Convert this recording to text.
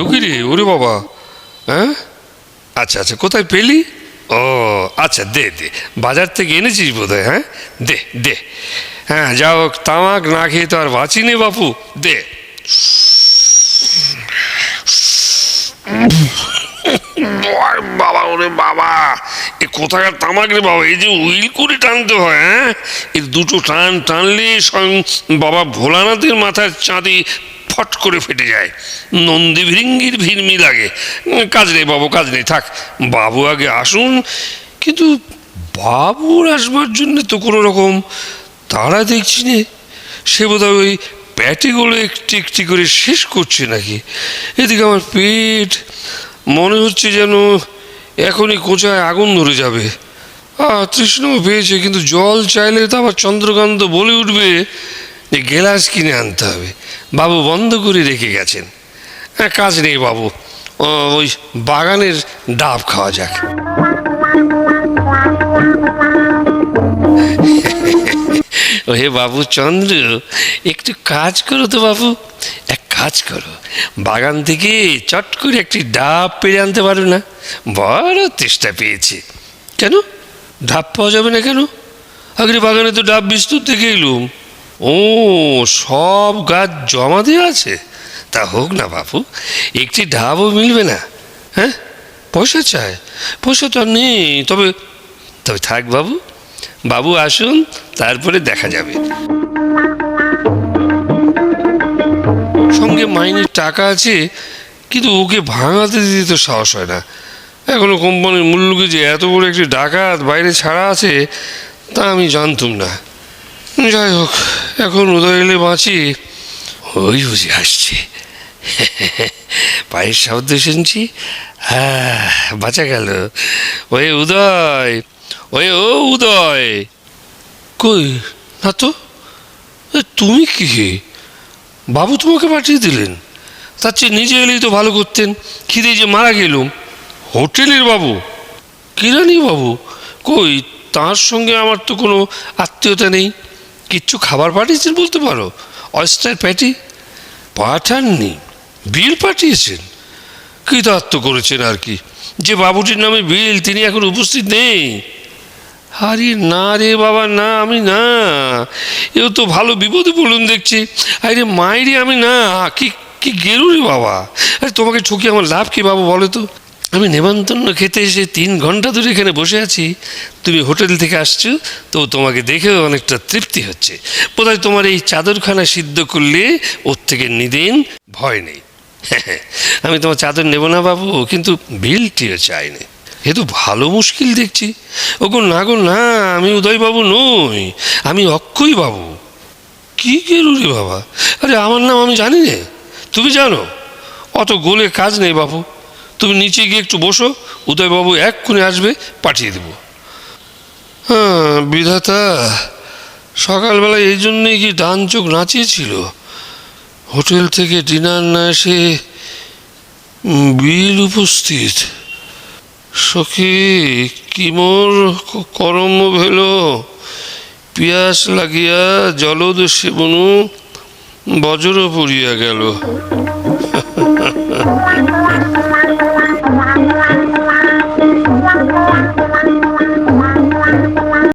ও কি রে, ওরে বাবা, হ্যাঁ? আচ্ছা আচ্ছা, কোথায় পেলি? ও আচ্ছা, দে দে, বাজার থেকে এনেছিস বোধ হয়, হ্যাঁ? দে দে। হ্যাঁ, যা হোক, তামাক না খেয়ে তো আর বাঁচি নে বাপু, দে। বাবা, ওরে বাবা, এ কোথাকার তামাক রে বাবা, এই যে উইল করে টানতে হয়, হ্যাঁ? এর দুটো টান টানলে স্বয়ং বাবা ভোলানাথের মাথার চাঁদি ফট করে ফেটে যায়, নন্দী ভৃঙ্গির ভিড়মি লাগে। কাজ নেই বাবু, কাজ নেই, থাক, বাবু আগে আসুন। কিন্তু বাবুর আসবার জন্য তো কোনো রকম তারা দেখছি নে। সে বোধহয় ওই প্যাটিগুলো একটি একটি করে শেষ করছে নাকি। এদিকে আমার পেট মনে হচ্ছে যেন এখনই কোঁচায় আগুন ধরে যাবে। তৃষ্ণাও পেয়েছে, কিন্তু জল চাইলে তো আবার চন্দ্রকান্ত বলে উঠবে যে গ্লাস কিনে আনতে হবে। বাবু বন্ধ করে রেখে গেছেন। হ্যাঁ, কাজ নেই বাবু, ওই বাগানের ডাব খাওয়া যাক। ওহে বাবু চন্দ্র, একটু কাজ করো তো বাবু, এক কাজ করো, বাগান থেকে চট করে একটি ডাব পেরে আনতে পারো না? বড় তেষ্টা পেয়েছে। কেন ডাব পাওয়া যাবে না কেন? আগের বাগানে তো ডাব বিস্তুর থেকে এলুম। ও, সব গাছ জমা দেওয়া আছে? তা হোক না বাবু, একটি ডাবও মিলবে না? হ্যাঁ, পয়সা চায়? পয়সা তো আর নেই। তবে তবে থাক বাবু, বাবু আসুন, তারপরে দেখা যাবে। সঙ্গে মাইনের টাকা আছে, কিন্তু ওকে ভাঙাতে দিতে তো সাহস হয় না। এখনো কোম্পানির মূল্যকে যে এত বড় একটি ডাকাত বাইরে ছাড়া আছে তা আমি জানতুম না। যাই হোক, এখন উদয় এলে বাঁচি। ওই বুঝি আসছে, পায়ের শব্দ শুনছি। হ্যাঁ, বাঁচা গেল। ওই উদয়, ওই ও উদয়। কই না তো, তুমি কি? বাবু তোমাকে পাঠিয়ে দিলেন? তার চেয়ে নিজে এলেই তো ভালো করতেন। খিদে যে মারা গেলুম। হোটেলের বাবু? কিরানি বাবু? কই, তার সঙ্গে আমার তো কোনো আত্মীয়তা নেই। কিচ্ছু খাবার পাঠিয়েছেন বলতে পারো? অয়েস্টার প্যাটি পাঠাননি, বিল পাঠিয়েছেন। কৃতার্থ করেছেন আর কি। যে বাবুটির নামে বিল, তিনি এখন উপস্থিত নেই। আরে না রে বাবা, না, আমি না। এও তো ভালো বিপদে পড়ুন দেখছি। আরে মাইরে, আমি না। কি কি গেলু রে বাবা। আরে তোমাকে ঠকি আমার লাভ কি বাবু, বলো তো? আমি নেমন্তন্ন খেতে এসে 3 ঘন্টা ধরে এখানে বসে আছি। তুমি হোটেল থেকে আসছো, তো তোমাকে দেখেও অনেকটা তৃপ্তি হচ্ছে। বোধহয় তোমার এই চাদরখানা সিদ্ধ করলে ওর থেকে নিদেন ভয় নেই। আমি তোমার চাদর নেব না বাবু, কিন্তু বিলটিও চাইনি। এ তো ভালো মুশকিল দেখছি। ওগো না গো না, আমি উদয়বাবু নই, আমি অক্ষয় বাবু। কি গেলু রে বাবা? আরে আমার নাম আমি জানি না, তুমি জানো? অত গোলে কাজ নেই বাবু, তুমি নিচে গিয়ে একটু বসো, উদয়বাবু এক্ষুনি আসবে, পাঠিয়ে দেব। হ্যাঁ, বিধাতা, সকালবেলায় এই জন্যেই কি ডান চোখ নাচিয়েছিল। হোটেল থেকে ডিনার না এসে বিল উপস্থিত। সখী কি মোর করম ভেল, পিয়াস লাগিয়া জলদ সেবনু বজ্র পড়িয়া গেল।